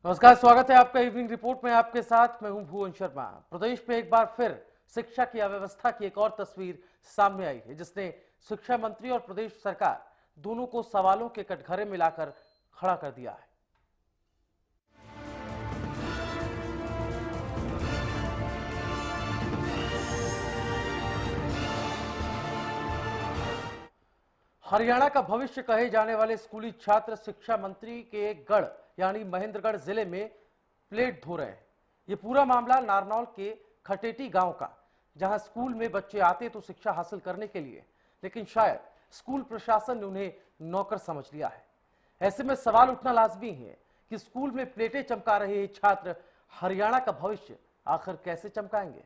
नमस्कार, स्वागत है आपका इवनिंग रिपोर्ट में। आपके साथ मैं हूं भुवन शर्मा। प्रदेश में एक बार फिर शिक्षा की अव्यवस्था की एक और तस्वीर सामने आई है, जिसने शिक्षा मंत्री और प्रदेश सरकार दोनों को सवालों के कटघरे में लाकर खड़ा कर दिया है। हरियाणा का भविष्य कहे जाने वाले स्कूली छात्र शिक्षा मंत्री के गढ़ यानी महेंद्रगढ़ जिले में प्लेट धो रहे हैं। ये पूरा मामला नारनौल के खटेटी गांव का, जहां स्कूल में बच्चे आते तो शिक्षा हासिल करने के लिए, लेकिन शायद स्कूल प्रशासन ने उन्हें नौकर समझ लिया है। ऐसे में सवाल उठना लाजमी है कि स्कूल में प्लेटें चमका रहे ये छात्र हरियाणा का भविष्य आखिर कैसे चमकाएंगे।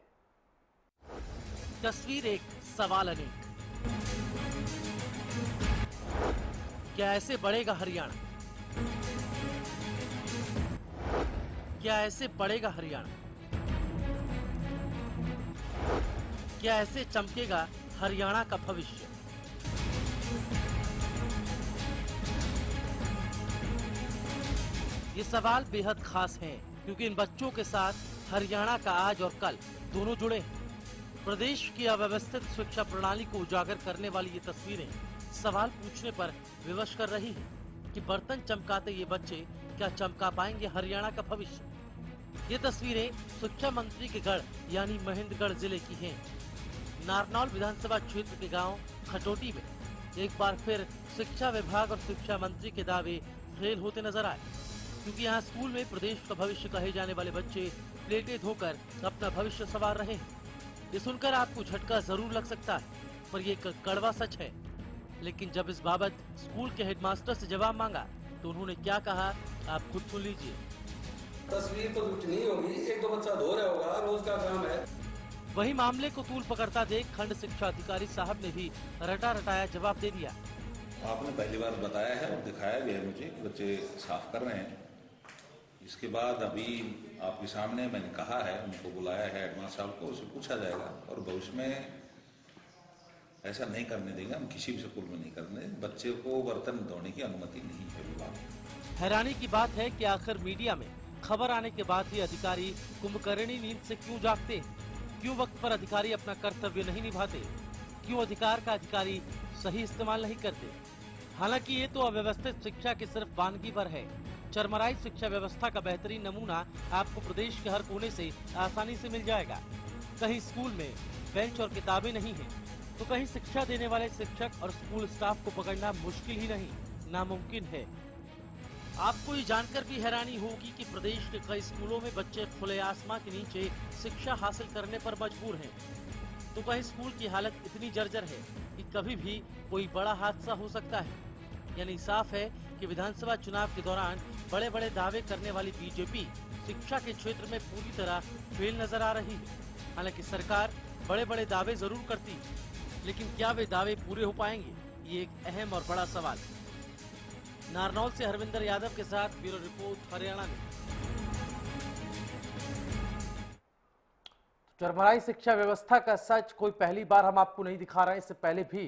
तस्वीर एक, सवाल अनेक। क्या ऐसे बढ़ेगा हरियाणा? क्या ऐसे बढ़ेगा हरियाणा? क्या ऐसे चमकेगा हरियाणा का भविष्य? ये सवाल बेहद खास हैं, क्योंकि इन बच्चों के साथ हरियाणा का आज और कल दोनों जुड़े हैं। प्रदेश की अव्यवस्थित शिक्षा प्रणाली को उजागर करने वाली ये तस्वीरें सवाल पूछने पर विवश कर रही हैं कि बर्तन चमकाते ये बच्चे क्या चमका पाएंगे हरियाणा का भविष्य। ये तस्वीरें शिक्षा मंत्री के गढ़ यानी महेंद्रगढ़ जिले की हैं। नारनौल विधानसभा क्षेत्र के गांव खटोटी में एक बार फिर शिक्षा विभाग और शिक्षा मंत्री के दावे फेल होते नजर आए, क्योंकि यहाँ स्कूल में प्रदेश का भविष्य कहे जाने वाले बच्चे प्लेटें धोकर अपना भविष्य संवार रहे हैं। ये सुनकर आपको झटका जरूर लग सकता है, पर ये कड़वा सच है। लेकिन जब इस बाबत स्कूल के हेडमास्टर से जवाब मांगा तो उन्होंने क्या कहा, आप खुद सुन लीजिए। तस्वीर तो कुछ नहीं होगी, एक दो बच्चा धो रहा होगा, रोज का काम है। वही मामले को तूल पकड़ता देख खंड शिक्षा अधिकारी साहब ने भी रटा रटाया जवाब दे दिया। आपने पहली बार बताया है और दिखाया भी है मुझे कि बच्चे साफ कर रहे हैं। इसके बाद अभी आपके सामने मैंने कहा है, उनको बुलाया है हेडमास्टर साहब को, उससे पूछा जाएगा और भविष्य में ऐसा नहीं करने देंगे। हम किसी भी स्कूल में नहीं करने देंगे। बच्चे को बर्तन धोने की अनुमति नहीं है विभाग। हैरानी की बात है कि आखिर मीडिया में खबर आने के बाद भी अधिकारी कुंभकर्णी नींद से क्यों जागते, क्यों वक्त पर अधिकारी अपना कर्तव्य नहीं निभाते, क्यों अधिकार का अधिकारी सही इस्तेमाल नहीं करते। हालांकि ये तो अव्यवस्थित शिक्षा की सिर्फ वानगी भर है। चरमराई शिक्षा व्यवस्था का बेहतरीन नमूना आपको प्रदेश के हर कोने से आसानी से मिल जाएगा। कहीं स्कूल में बेंच और किताबें नहीं है, तो कहीं शिक्षा देने वाले शिक्षक और स्कूल स्टाफ को पकड़ना मुश्किल ही नहीं, नामुमकिन है। आपको ये जानकर भी हैरानी होगी कि प्रदेश के कई स्कूलों में बच्चे खुले आसमां के नीचे शिक्षा हासिल करने पर मजबूर हैं, तो कहीं स्कूल की हालत इतनी जर्जर है कि कभी भी कोई बड़ा हादसा हो सकता है। यानी साफ है कि विधानसभा चुनाव के दौरान बड़े बड़े दावे करने वाली बीजेपी शिक्षा के क्षेत्र में पूरी तरह फेल नजर आ रही है। हालांकि सरकार बड़े बड़े दावे जरूर करती है, लेकिन क्या वे दावे पूरे हो पाएंगे, ये एक अहम और बड़ा सवाल है। नारनौल से हरविंदर यादव के साथ ब्यूरो रिपोर्ट, हरियाणा में। चरमराई शिक्षा व्यवस्था का सच कोई पहली बार हम आपको नहीं दिखा रहे हैं। इससे पहले भी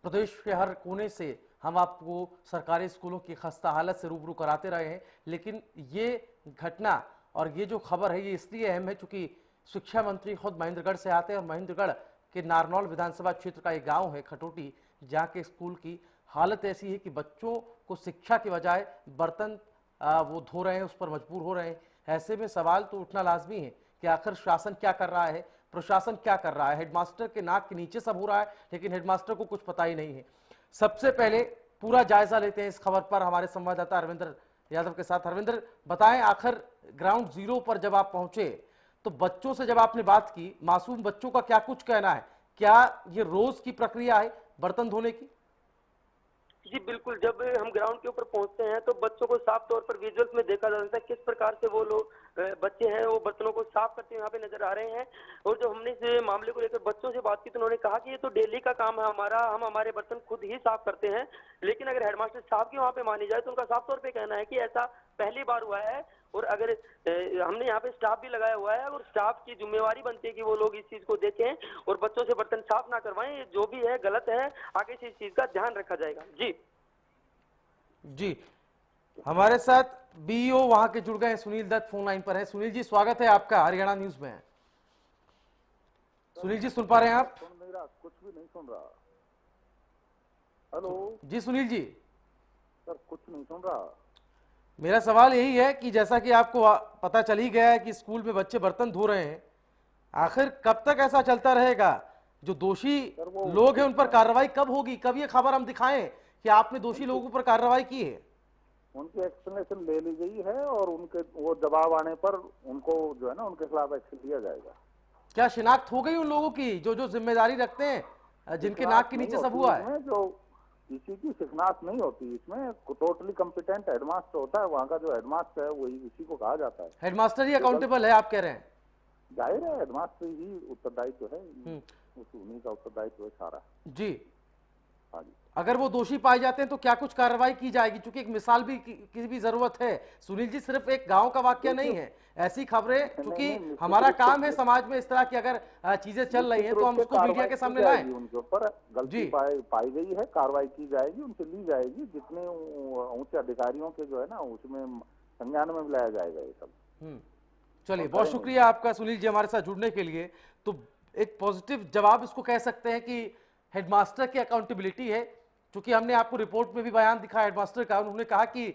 प्रदेश के हर कोने से हम आपको सरकारी स्कूलों की खस्ता हालत से रूबरू कराते रहे हैं, लेकिन ये घटना और ये जो खबर है ये इसलिए अहम है क्योंकि शिक्षा मंत्री खुद महेंद्रगढ़ से आते हैं और महेंद्रगढ़ के नारनौल विधानसभा क्षेत्र का एक गांव है खटोटी, जहाँ के स्कूल की हालत ऐसी है कि बच्चों को शिक्षा के बजाय बर्तन वो धो रहे हैं, उस पर मजबूर हो रहे हैं। ऐसे में सवाल तो उठना लाजमी है कि आखिर शासन क्या कर रहा है, प्रशासन क्या कर रहा है। हेडमास्टर के नाक के नीचे सब हो रहा है, लेकिन हेडमास्टर को कुछ पता ही नहीं है। सबसे पहले पूरा जायजा लेते हैं इस खबर पर हमारे संवाददाता हरविंदर यादव के साथ। हरविंदर, बताएं आखिर ग्राउंड जीरो पर जब आप पहुंचे तो बच्चों से जब आपने बात की, मासूम बच्चों का क्या कुछ कहना है? क्या ये रोज की प्रक्रिया है बर्तन धोने की? जी बिल्कुल, जब हम ग्राउंड के ऊपर पहुंचते हैं तो बच्चों को साफ तौर पर विजुअल्स में देखा जा सकता है किस प्रकार से वो लोग बच्चे हैं वो बर्तनों को साफ करते हुए यहाँ पे नजर आ रहे हैं। और जो हमने इस मामले को लेकर बच्चों से बात की तो उन्होंने कहा कि ये तो डेली का काम है हमारा, हम हमारे बर्तन खुद ही साफ करते हैं। लेकिन अगर हेडमास्टर साहब की वहाँ पे मानी जाए तो उनका साफ तौर पर कहना है कि ऐसा पहली बार हुआ है। और अगर हमने यहाँ पे स्टाफ भी लगाया हुआ है और स्टाफ की जिम्मेवारी बनती है कि वो लोग इस चीज को देखें और बच्चों से बर्तन साफ ना करवाएं। ये जो भी है गलत है, आगे से इस चीज का ध्यान रखा जाएगा। जी जी, हमारे साथ बीईओ वहां के जुड़ गए हैं, सुनील दत्त फोन लाइन पर है। सुनील जी, स्वागत है आपका हरियाणा न्यूज में। सुनील जी, सुन पा रहे हैं आप? सुन नहीं रहा, कुछ भी नहीं सुन रहा। हेलो जी सुनील जी, सर, कुछ नहीं सुन रहा। मेरा सवाल यही है कि जैसा कि आपको पता चल ही गया है कि स्कूल में बच्चे बर्तन धो रहे हैं, आखिर कब तक ऐसा चलता रहेगा? जो दोषी लोग हैं उन पर कार्रवाई कब होगी? कब ये खबर हम दिखाएं कि आपने दोषी लोगों पर कार्रवाई की है? उनकी एक्सप्लेनेशन ले ली गई है और उनके वो जवाब आने पर उनको जो है ना उनके खिलाफ एक्शन लिया जाएगा। क्या शिनाख्त हो गई उन लोगों की जो जो जिम्मेदारी रखते हैं, जिनके नाक के नीचे सब हुआ है? जो किसी की शिकनात नहीं होती इसमें, टोटली कॉम्पिटेंट हेडमास्टर होता है, वहाँ का जो हेडमास्टर है वही इसी को कहा जाता है। हेडमास्टर ही अकाउंटेबल है आप कह रहे हैं? जाहिर है हेडमास्टर ही उत्तरदायित्व है, उन्हीं का उत्तरदायित्व है सारा। जी, हाँ जी। अगर वो दोषी पाए जाते हैं तो क्या कुछ कार्रवाई की जाएगी? क्योंकि एक मिसाल भी की भी जरूरत है सुनील जी, सिर्फ एक गांव का वाक्य नहीं है। ऐसी खबरें, क्योंकि हमारा काम है समाज में इस तरह की अगर चीजें चल रही हैं तो हम उसको मीडिया के सामने लाएं। उनके ऊपर गलती पाई गई है, कार्रवाई की जाएगी, उनसे ली जाएगी, जितने ऊंचे अधिकारियों के जो है ना उसमें संज्ञान में लाया जाएगा ये सब। चलिए, बहुत शुक्रिया आपका सुनील जी हमारे साथ जुड़ने के लिए। तो एक पॉजिटिव जवाब इसको कह सकते हैं कि हेडमास्टर की अकाउंटेबिलिटी है, क्योंकि हमने आपको रिपोर्ट में भी बयान दिखा हेडमास्टर का। उन्होंने कहा कि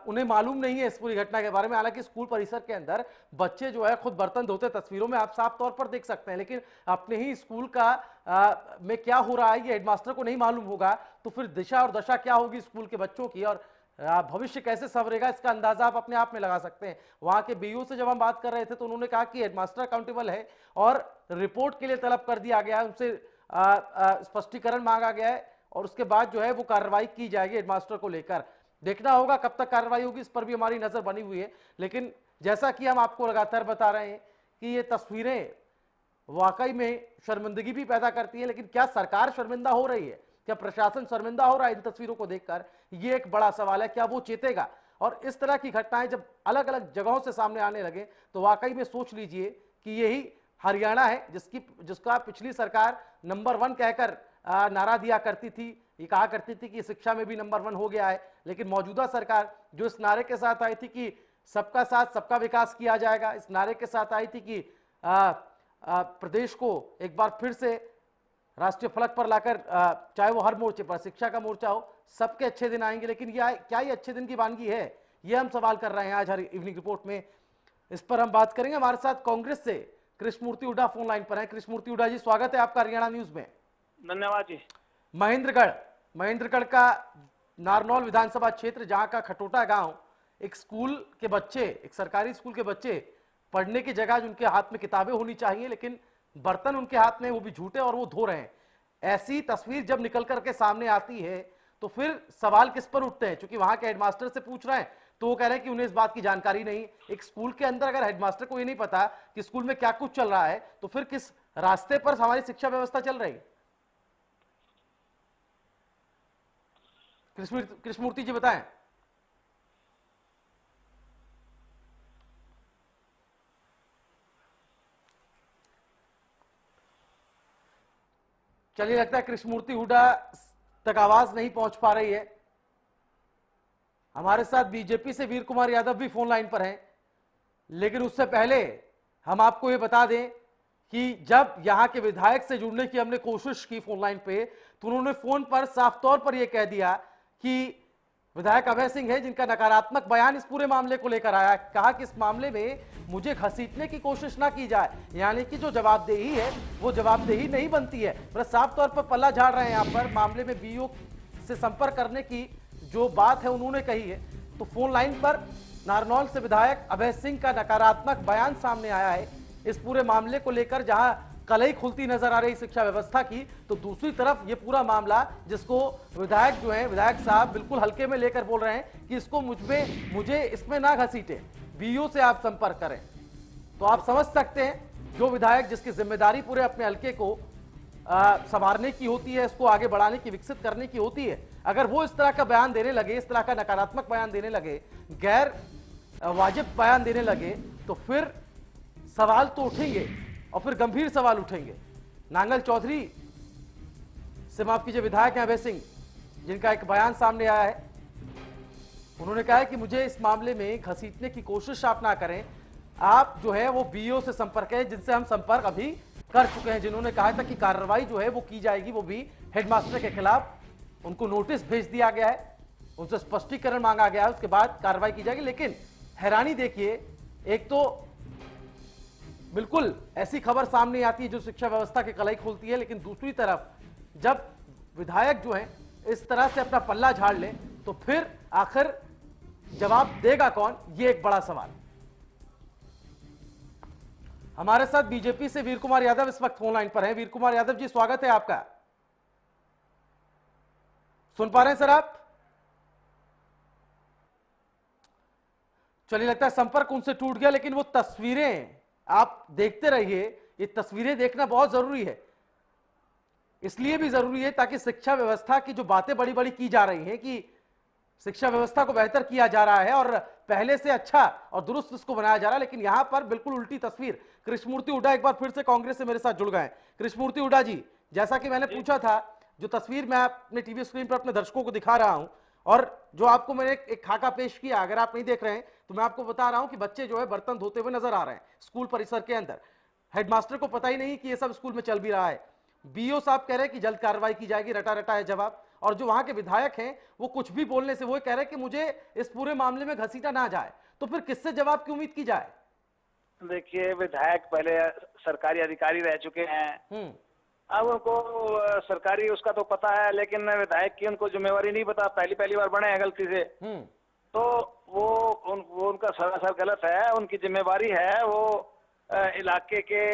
उन्हें मालूम नहीं है इस पूरी घटना के बारे में। हालांकि स्कूल परिसर के अंदर बच्चे जो है खुद बर्तन धोते तस्वीरों में आप साफ तौर पर देख सकते हैं, लेकिन अपने ही स्कूल का में क्या हो रहा है ये हेडमास्टर को नहीं मालूम होगा, तो फिर दिशा और दशा क्या होगी स्कूल के बच्चों की और भविष्य कैसे संवरेगा, इसका अंदाजा आप अपने आप में लगा सकते हैं। वहां के बीईओ से जब हम बात कर रहे थे तो उन्होंने कहा कि हेडमास्टर अकाउंटेबल है और रिपोर्ट के लिए तलब कर दिया गया है, उनसे स्पष्टीकरण मांगा गया है और उसके बाद जो है वो कार्रवाई की जाएगी हेडमास्टर को लेकर। देखना होगा कब तक कार्रवाई होगी, इस पर भी हमारी नजर बनी हुई है। लेकिन जैसा कि हम आपको लगातार बता रहे हैं कि ये तस्वीरें वाकई में शर्मिंदगी भी पैदा करती है, लेकिन क्या सरकार शर्मिंदा हो रही है? क्या प्रशासन शर्मिंदा हो रहा है इन तस्वीरों को देखकर? ये एक बड़ा सवाल है। क्या वो चेतेगा? और इस तरह की घटनाएं जब अलग अलग जगहों से सामने आने लगे तो वाकई में सोच लीजिए कि यही हरियाणा है जिसका पिछली सरकार नंबर 1 कहकर नारा दिया करती थी। ये कहा करती थी कि शिक्षा में भी नंबर 1 हो गया है, लेकिन मौजूदा सरकार जो इस नारे के साथ आई थी कि सबका साथ सबका विकास किया जाएगा, इस नारे के साथ आई थी कि प्रदेश को एक बार फिर से राष्ट्रीय फलक पर लाकर, चाहे वो हर मोर्चे पर, शिक्षा का मोर्चा हो, सबके अच्छे दिन आएंगे। लेकिन क्या ये अच्छे दिन की वानगी है? ये हम सवाल कर रहे हैं आज हर इवनिंग रिपोर्ट में। इस पर हम बात करेंगे। हमारे साथ कांग्रेस से कृष्णमूर्ति हुड्डा फोन लाइन पर है। कृष्णमूर्ति हुड्डा जी, स्वागत है आपका हरियाणा न्यूज में। धन्यवाद जी। महेंद्रगढ़ का नारनौल विधानसभा क्षेत्र, जहां का खटोटा गांव, एक स्कूल के बच्चे, एक सरकारी स्कूल के बच्चे पढ़ने की जगह उनके हाथ में किताबें होनी चाहिए लेकिन बर्तन उनके हाथ में, वो भी झूठे, और वो धो रहे हैं। ऐसी तस्वीर जब निकल करके सामने आती है तो फिर सवाल किस पर उठते हैं? क्योंकि वहां के हेडमास्टर से पूछ रहे हैं तो वो कह रहे हैं कि उन्हें इस बात की जानकारी नहीं। एक स्कूल के अंदर अगर हेडमास्टर को ये नहीं पता कि स्कूल में क्या कुछ चल रहा है तो फिर किस रास्ते पर हमारी शिक्षा व्यवस्था चल रही है? कृष्णमूर्ति जी बताएं। चलिए, लगता है कृष्णमूर्ति हुड्डा तक आवाज नहीं पहुंच पा रही है। हमारे साथ बीजेपी से वीर कुमार यादव भी फोन लाइन पर हैं, लेकिन उससे पहले हम आपको ये बता दें कि जब यहां के विधायक से जुड़ने की हमने कोशिश की फोन लाइन पे, तो उन्होंने फोन पर साफ तौर पर यह कह दिया कि विधायक अभय सिंह है जिनका नकारात्मक बयान इस पूरे मामले को लेकर आया। कहा कि इस मामले में मुझे घसीटने की कोशिश ना की जाए, यानी कि जो जवाबदेही है वो जवाबदेही नहीं बनती है। मतलब साफ तौर पर पल्ला झाड़ रहे हैं यहाँ पर। मामले में बीईओ से संपर्क करने की जो बात है उन्होंने कही है। तो फोन लाइन पर नारनौल से विधायक अभय सिंह का नकारात्मक बयान सामने आया है इस पूरे मामले को लेकर, जहां कलई खुलती नजर आ रही शिक्षा व्यवस्था की, तो दूसरी तरफ ये पूरा मामला जिसको विधायक जो है, विधायक साहब बिल्कुल हल्के में लेकर बोल रहे हैं कि इसको मुझे इसमें ना घसीटे, बीईओ से आप संपर्क करें। तो आप समझ सकते हैं जो विधायक जिसकी जिम्मेदारी पूरे अपने हल्के को संवारने की होती है, इसको आगे बढ़ाने की, विकसित करने की होती है, अगर वो इस तरह का बयान देने लगे, इस तरह का नकारात्मक बयान देने लगे, गैर वाजिब बयान देने लगे, तो फिर सवाल तो उठेंगे और फिर गंभीर सवाल उठेंगे। नांगल चौधरी से, माफ कीजिए, विधायक हैं अभय सिंह, जिनका एक बयान सामने आया है उन्होंने कहा है कि मुझे इस मामले में घसीटने की कोशिश आप ना करें, आप जो है वो बीईओ से संपर्क है, जिनसे हम संपर्क अभी कर चुके हैं, जिन्होंने कहा था कि कार्रवाई जो है वो की जाएगी, वो भी हेडमास्टर के खिलाफ। उनको नोटिस भेज दिया गया है, उनसे स्पष्टीकरण मांगा गया है, उसके बाद कार्रवाई की जाएगी। लेकिन हैरानी देखिए, एक तो बिल्कुल ऐसी खबर सामने आती है जो शिक्षा व्यवस्था की कलाई खोलती है, लेकिन दूसरी तरफ जब विधायक जो है इस तरह से अपना पल्ला झाड़ ले तो फिर आखिर जवाब देगा कौन, ये एक बड़ा सवाल। हमारे साथ बीजेपी से वीर कुमार यादव इस वक्त फोन लाइन पर हैं। वीर कुमार यादव जी, स्वागत है आपका। सुन पा रहे हैं सर आप? चलिए, लगता है संपर्क उनसे टूट गया, लेकिन वो तस्वीरें आप देखते रहिए। ये तस्वीरें देखना बहुत जरूरी है, इसलिए भी जरूरी है ताकि शिक्षा व्यवस्था की जो बातें बड़ी बड़ी की जा रही हैं कि शिक्षा व्यवस्था को बेहतर किया जा रहा है और पहले से अच्छा और दुरुस्त इसको बनाया जा रहा है, लेकिन यहां पर बिल्कुल उल्टी तस्वीर। कृष्णमूर्ति हुड्डा एक बार फिर से कांग्रेस से मेरे साथ जुड़ गए हैं। कृष्णमूर्ति हुड्डा जी, जैसा कि मैंने पूछा था, जो तस्वीर मैं अपने टीवी स्क्रीन पर अपने दर्शकों को दिखा रहा हूं और जो आपको मैंने एक खाका पेश किया, अगर आप नहीं देख रहे हैं तो मैं आपको बता रहा हूं कि बच्चे जो है बर्तन धोते हुए नजर आ रहे हैं स्कूल परिसर के अंदर। हेडमास्टर को पता ही नहीं कि ये सब स्कूल में चल भी रहा है। बीईओ साहब कह रहे हैं कि जल्द कार्रवाई की जाएगी, रटा रटा है जवाब। और जो वहां के विधायक हैं वो कुछ भी बोलने से वो कह रहे हैं कि मुझे इस पूरे मामले में घसीटा ना जाए, तो फिर किससे जवाब की उम्मीद की जाए? देखिए, विधायक पहले सरकारी अधिकारी रह चुके हैं, अब उनको सरकारी उसका तो पता है, लेकिन विधायक की उनको जिम्मेवारी नहीं पता, पहली बार बने हैं गलती से, तो वो उनका सरासर गलत है। उनकी जिम्मेवारी है वो इलाके के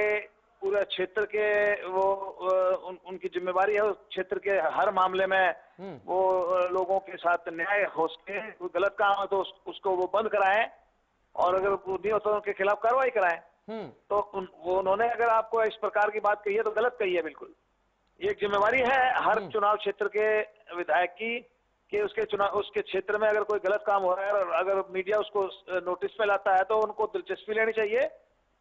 पूरे क्षेत्र के उनकी जिम्मेवारी है उस क्षेत्र के हर मामले में वो लोगों के साथ न्याय हो सके। कोई गलत काम है तो उसको वो बंद कराएं और अगर वो नहीं होता तो उनके खिलाफ कार्रवाई कराएं। तो उन्होंने अगर आपको इस प्रकार की बात कही है तो गलत कही है बिल्कुल। ये एक जिम्मेवारी है हर चुनाव क्षेत्र के विधायक की कि उसके क्षेत्र में अगर कोई गलत काम हो रहा है और अगर मीडिया उसको नोटिस पे लाता है तो उनको दिलचस्पी लेनी चाहिए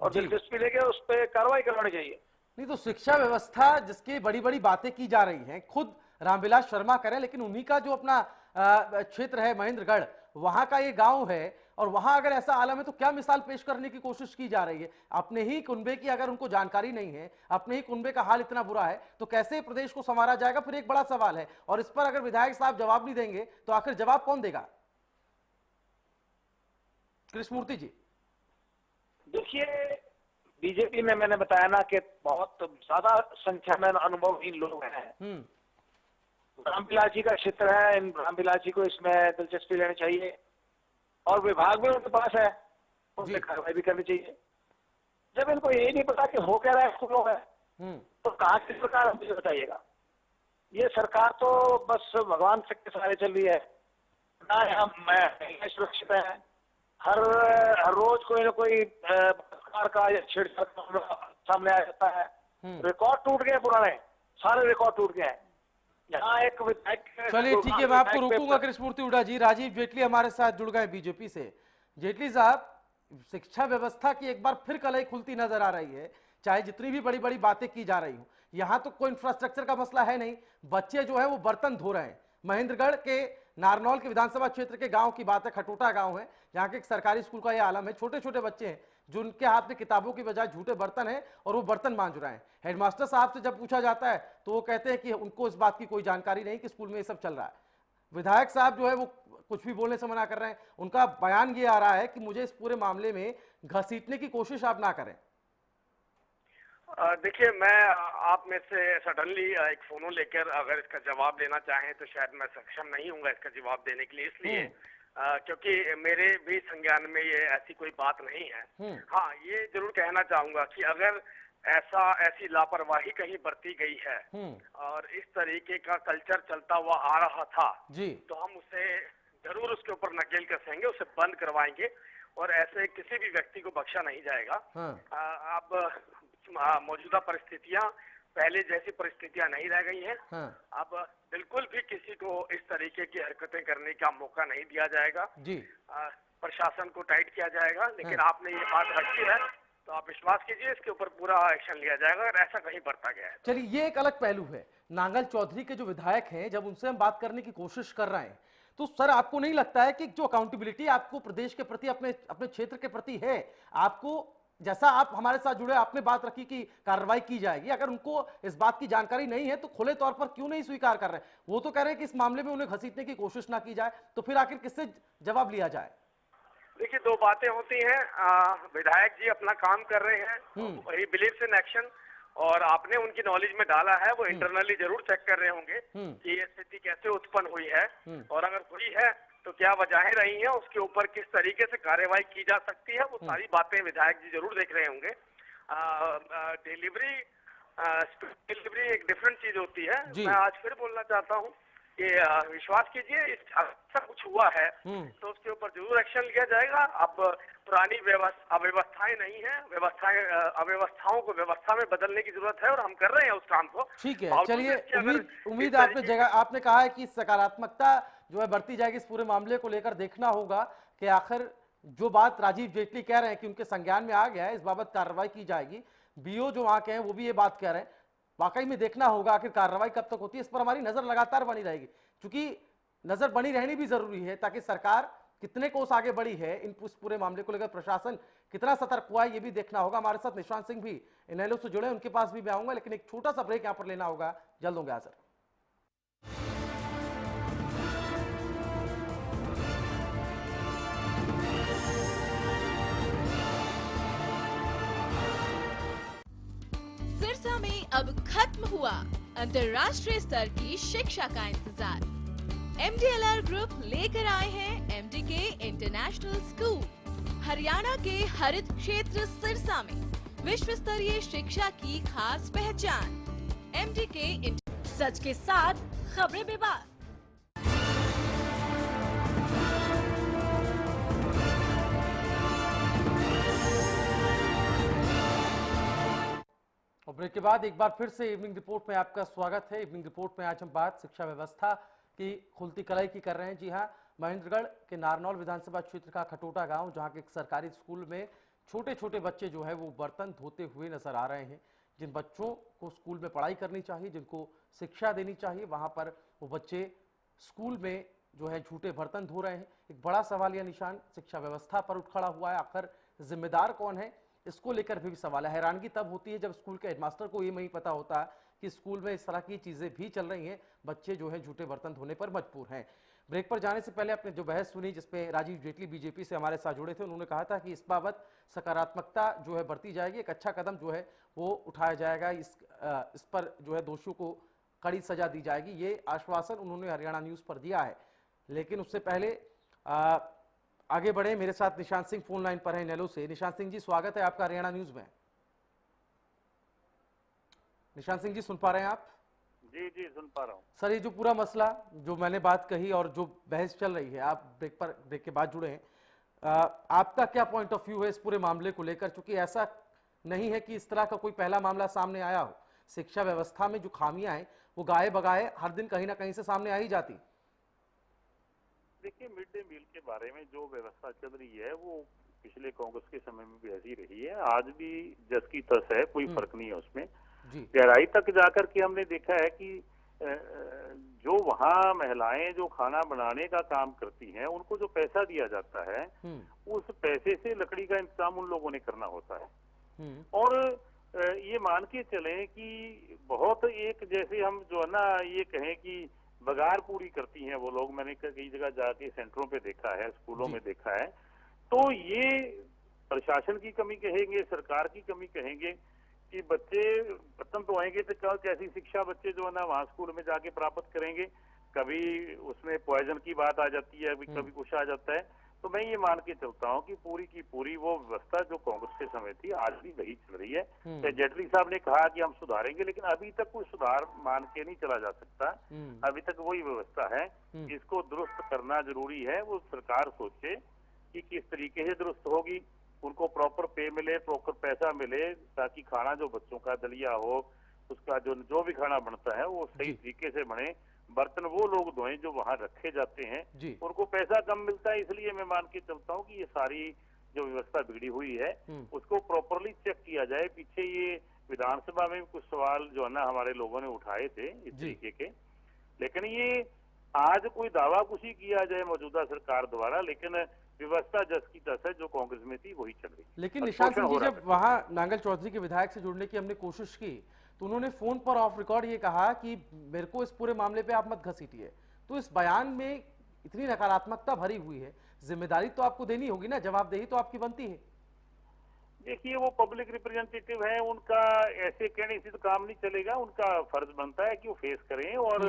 और दिलचस्पी लेके उस पर कार्रवाई करवानी चाहिए। नहीं तो शिक्षा व्यवस्था जिसकी बड़ी बड़ी बातें की जा रही हैं, खुद रामविलास शर्मा करें, लेकिन उन्हीं का जो अपना क्षेत्र है महेंद्रगढ़, वहां का ये गांव है और वहां अगर ऐसा आलम है तो क्या मिसाल पेश करने की कोशिश की जा रही है? अपने ही कुनबे की अगर उनको जानकारी नहीं है, अपने ही कुनबे का हाल इतना बुरा है, तो कैसे प्रदेश को संवारा जाएगा? फिर एक बड़ा सवाल है और इस पर अगर विधायक साहब जवाब नहीं देंगे तो आखिर जवाब कौन देगा? कृष्णमूर्ति जी, देखिए, बीजेपी में मैंने बताया ना कि बहुत ज्यादा संख्या में अनुभवहीन लोग हैं। रामविलास जी का क्षेत्र है, इन रामविलास जी को इसमें दिलचस्पी लेनी चाहिए और विभाग भी उनके पास है, उनसे कार्रवाई भी करनी चाहिए। जब इनको यही नहीं पता कि हो क्या रहा है स्कूलों में तो कहाँ किस प्रकार हम मुझे बताइएगा। ये सरकार तो बस भगवान से के सहारे चल रही है ना, हम सुरक्षित है। हर रोज कोई ना कोई प्रकार का छेड़छाड़ सामने आ जाता है। रिकॉर्ड टूट गए, पुराने सारे रिकॉर्ड टूट गए हैं। यहाँ एक विधायक, चलिए ठीक है, मैं आपको रोकूंगा कृष्णमूर्ति हुड्डा जी। राजीव जेटली हमारे साथ जुड़ गए बीजेपी से। जेटली साहब, शिक्षा व्यवस्था की एक बार फिर कलई खुलती नजर आ रही है, चाहे जितनी भी बड़ी बड़ी बातें की जा रही हो। यहाँ तो कोई इंफ्रास्ट्रक्चर का मसला है नहीं, बच्चे जो है वो बर्तन धो रहे हैं। महेंद्रगढ़ के नारनौल के विधानसभा क्षेत्र के गांव की बात है, खटोटा गांव है, जहां के एक सरकारी स्कूल का यह आलम है। छोटे छोटे बच्चे हैं जो उनके हाथ में किताबों की बजाय झूठे बर्तन हैं और वो बर्तन मांज रहे हैं। हेडमास्टर साहब से जब पूछा जाता है तो वो कहते हैं कि उनको इस बात की कोई जानकारी नहीं कि स्कूल में ये सब चल रहा है। विधायक साहब जो है वो कुछ भी बोलने से मना कर रहे हैं। उनका बयान ये आ रहा है कि मुझे इस पूरे मामले में घसीटने की कोशिश आप ना करें। देखिए, मैं आप में से सडनली एक फोन लेकर अगर इसका जवाब देना चाहें तो शायद मैं सक्षम नहीं हूँगा इसका जवाब देने के लिए, इसलिए क्योंकि मेरे भी संज्ञान में ये ऐसी कोई बात नहीं है। हाँ, ये जरूर कहना चाहूंगा कि अगर ऐसी लापरवाही कहीं बरती गई है और इस तरीके का कल्चर चलता हुआ आ रहा था तो हम उसे जरूर उसके ऊपर नकेल कसेंगे, उसे बंद करवाएंगे और ऐसे किसी भी व्यक्ति को बख्शा नहीं जाएगा। अब मौजूदा परिस्थितियां पहले जैसी परिस्थितियां नहीं रह गई हैं। अब बिल्कुल भी किसी को इस तरीके की हरकतें करने का मौका नहीं दिया जाएगा। प्रशासन को टाइट किया जाएगा, लेकिन आपने ये बात रखी है तो आप विश्वास कीजिए इसके ऊपर पूरा एक्शन लिया जाएगा अगर ऐसा कहीं बरता गया है। चलिए, ये एक अलग पहलू है। नांगल चौधरी के जो विधायक हैं, जब उनसे हम बात करने की कोशिश कर रहे हैं तो सर आपको नहीं लगता है कि जो अकाउंटेबिलिटी आपको प्रदेश के प्रति, अपने अपने क्षेत्र के प्रति है, आपको जैसा आप हमारे साथ जुड़े, आपने बात रखी कि कार्रवाई की जाएगी, अगर उनको इस बात की जानकारी नहीं है तो खुले तौर पर क्यों नहीं स्वीकार कर रहे हैं? वो तो कह रहे हैं कि इस मामले में उन्हें घसीटने की कोशिश ना की जाए, तो फिर आखिर किससे जवाब लिया जाए? देखिए, दो बातें होती हैं। विधायक जी अपना काम कर रहे हैं, ही बिलीव्स इन एक्शन, और आपने उनकी नॉलेज में डाला है, वो इंटरनली जरूर चेक कर रहे होंगे कि ये स्थिति कैसे उत्पन्न हुई है, और अगर हुई है तो क्या वजहें रही हैं, उसके ऊपर किस तरीके से कार्यवाही की जा सकती है, वो सारी बातें विधायक जी जरूर देख रहे होंगे। डिलीवरी एक डिफरेंट चीज होती है। मैं आज फिर बोलना चाहता हूँ कि विश्वास कीजिए, ऐसा कुछ हुआ है तो उसके ऊपर जरूर एक्शन लिया जाएगा। अब पुरानी अव्यवस्थाएं नहीं है, अव्यवस्थाओं को व्यवस्था में बदलने की जरूरत है, और हम कर रहे हैं उस काम को। ठीक है, चलिए, उम्मीद आपने कहा है कि सकारात्मकता जो है बढ़ती जाएगी। इस पूरे मामले को लेकर देखना होगा कि आखिर जो बात राजीव जेटली कह रहे हैं कि उनके संज्ञान में आ गया है, इस बाबत कार्रवाई की जाएगी। बीओ जो वहां के हैं वो भी ये बात कह रहे हैं, वाकई में देखना होगा आखिर कार्रवाई कब तक होती है। इस पर हमारी नजर लगातार बनी रहेगी, क्योंकि नजर बनी रहनी भी जरूरी है, ताकि सरकार कितने कोस आगे बढ़ी है इन पूरे मामले को लेकर, प्रशासन कितना सतर्क हुआ है, ये भी देखना होगा। हमारे साथ निशांत सिंह भी इनेलो से जुड़े, उनके पास भी मैं आऊंगा, लेकिन एक छोटा सा ब्रेक यहां पर लेना होगा, जल्द होंगे हाजिर। सिरसा में अब खत्म हुआ अंतर्राष्ट्रीय स्तर की शिक्षा का इंतजार। MDLR ग्रुप लेकर आए हैं MDK इंटरनेशनल स्कूल। हरियाणा के हरित क्षेत्र सिरसा में विश्व स्तरीय शिक्षा की खास पहचान। MDK सच के साथ खबरें बेबाक। और ब्रेक के बाद एक बार फिर से इवनिंग रिपोर्ट में आपका स्वागत है। इवनिंग रिपोर्ट में आज हम बात शिक्षा व्यवस्था की खुलती कलाई की कर रहे हैं। जी हाँ, महेंद्रगढ़ के नारनौल विधानसभा क्षेत्र का खटोटा गांव, जहां के एक सरकारी स्कूल में छोटे छोटे बच्चे जो है वो बर्तन धोते हुए नजर आ रहे हैं। जिन बच्चों को स्कूल में पढ़ाई करनी चाहिए, जिनको शिक्षा देनी चाहिए, वहां पर वो बच्चे स्कूल में जो है झूठे बर्तन धो रहे हैं। एक बड़ा सवाल या निशान शिक्षा व्यवस्था पर उठ खड़ा हुआ है। आखिर जिम्मेदार कौन है, इसको लेकर भी सवाल है। हैरानगी तब होती है जब स्कूल के हेडमास्टर को ये नहीं पता होता कि स्कूल में इस तरह की चीजें भी चल रही हैं, बच्चे जो है झूठे बर्तन धोने पर मजबूर हैं। ब्रेक पर जाने से पहले आपने जो बहस सुनी, जिसमें राजीव जेटली बीजेपी से हमारे साथ जुड़े थे, उन्होंने कहा था कि इस बाबत सकारात्मकता जो है बढ़ती जाएगी, एक अच्छा कदम जो है वो उठाया जाएगा, इस पर जो है दोषियों को कड़ी सजा दी जाएगी। ये आश्वासन उन्होंने हरियाणा न्यूज पर दिया है। लेकिन उससे पहले आगे बढ़े, मेरे साथ निशांत सिंह फोन लाइन पर है इनेलो से। निशांत सिंह जी, स्वागत है आपका हरियाणा न्यूज में। निशांत सिंह जी, सुन पा रहे हैं आप? जी जी, सुन पा रहा हूँ सर। ये जो पूरा मसला जो मैंने बात कही और जो बहस चल रही है, आप ब्रेक के बाद जुड़े हैं, आपका क्या पॉइंट ऑफ व्यू है इस पूरे मामले को लेकर? क्योंकि ऐसा नहीं है कि इस तरह का कोई पहला मामला सामने आया हो। शिक्षा व्यवस्था में जो खामियां हैं वो गाये बगाए हर दिन कहीं ना कहीं से सामने आ ही जाती। देखिए, मिड डे मील के बारे में जो व्यवस्था चल रही है वो पिछले कांग्रेस के समय में भी ऐसी रही है, आज भी जस की तस है, कोई फर्क नहीं है उसमें। गहराई तक जाकर के हमने देखा है कि जो वहाँ महिलाएं जो खाना बनाने का काम करती हैं, उनको जो पैसा दिया जाता है, उस पैसे से लकड़ी का इंतजाम उन लोगों ने करना होता है। और ये मान के चलें कि बहुत एक, जैसे हम जो है ना ये कहें कि बगार पूरी करती हैं वो लोग, मैंने कई जगह जाके सेंटरों पे देखा है, स्कूलों में देखा है। तो ये प्रशासन की कमी कहेंगे, सरकार की कमी कहेंगे कि बच्चे बर्तन धोएंगे तो कैसी शिक्षा बच्चे जो है ना वहाँ स्कूल में जाके प्राप्त करेंगे। कभी उसमें पॉइजन की बात आ जाती है, कभी कुछ आ जाता है। तो मैं ये मान के चलता हूँ कि पूरी की पूरी वो व्यवस्था जो कांग्रेस के समय थी, आज भी वही चल रही है। जेटली साहब ने कहा कि हम सुधारेंगे, लेकिन अभी तक कोई सुधार मान के नहीं चला जा सकता। अभी तक वही व्यवस्था है, इसको दुरुस्त करना जरूरी है। वो सरकार सोचे कि किस तरीके से दुरुस्त होगी, उनको प्रॉपर पे मिले, प्रॉपर पैसा मिले, ताकि खाना जो बच्चों का दलिया हो, उसका जो भी खाना बनता है वो सही तरीके से बने। बर्तन वो लोग धोएं जो वहां रखे जाते हैं, उनको पैसा कम मिलता है। इसलिए मैं मान के चलता हूँ कि ये सारी जो व्यवस्था बिगड़ी हुई है उसको प्रॉपरली चेक किया जाए। पीछे ये विधानसभा में कुछ सवाल जो है ना हमारे लोगों ने उठाए थे इस तरीके के, लेकिन ये आज कोई दावा कुछ ही किया जाए मौजूदा सरकार द्वारा, लेकिन व्यवस्था जस की तस है जो कांग्रेस में थी वही चल रही। लेकिन निशांत सिंह जी, जब वहां नांगल चौधरी के विधायक से जुड़ने की हमने कोशिश की तो उन्होंने फोन पर ऑफ रिकॉर्ड ये कहा कि मेरे को इस पूरे मामले पे आप मत घसीटिए। तो इस बयान में इतनी नकारात्मकता भरी हुई है, जिम्मेदारी तो आपको देनी होगी ना, जवाबदेही तो आपकी बनती है। देखिए, वो पब्लिक रिप्रेजेंटेटिव है, उनका ऐसे कहने से तो काम नहीं चलेगा। उनका फर्ज बनता है कि वो फेस करें और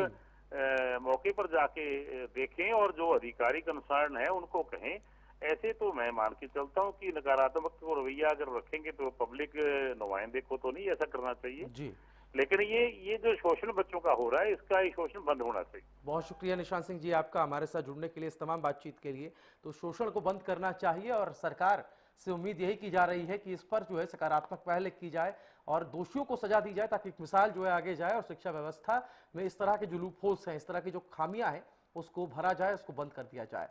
मौके पर जाके देखें और जो अधिकारी कंसर्न है उनको कहें। ऐसे तो मैं मान के चलता हूं कि नकारात्मक रवैया अगर रखेंगे तो पब्लिक नुमाइंदे को तो नहीं ऐसा करना चाहिए जी। लेकिन ये जो शोषण बच्चों का हो रहा है, इसका ये शोषण बंद होना चाहिए। बहुत शुक्रिया निशांत सिंह जी आपका हमारे साथ जुड़ने के लिए, इस तमाम बातचीत के लिए। तो शोषण को बंद करना चाहिए और सरकार से उम्मीद यही की जा रही है कि इस पर जो है सकारात्मक पहल की जाए और दोषियों को सजा दी जाए, ताकि एक मिसाल जो है आगे जाए और शिक्षा व्यवस्था में इस तरह के जो लूप होल्स हैं, इस तरह की जो खामियां हैं, उसको भरा जाए, उसको बंद कर दिया जाए।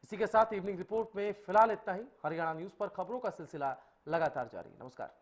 इसी के साथ इवनिंग रिपोर्ट में फिलहाल इतना ही। हरियाणा न्यूज पर खबरों का सिलसिला लगातार जारी। नमस्कार।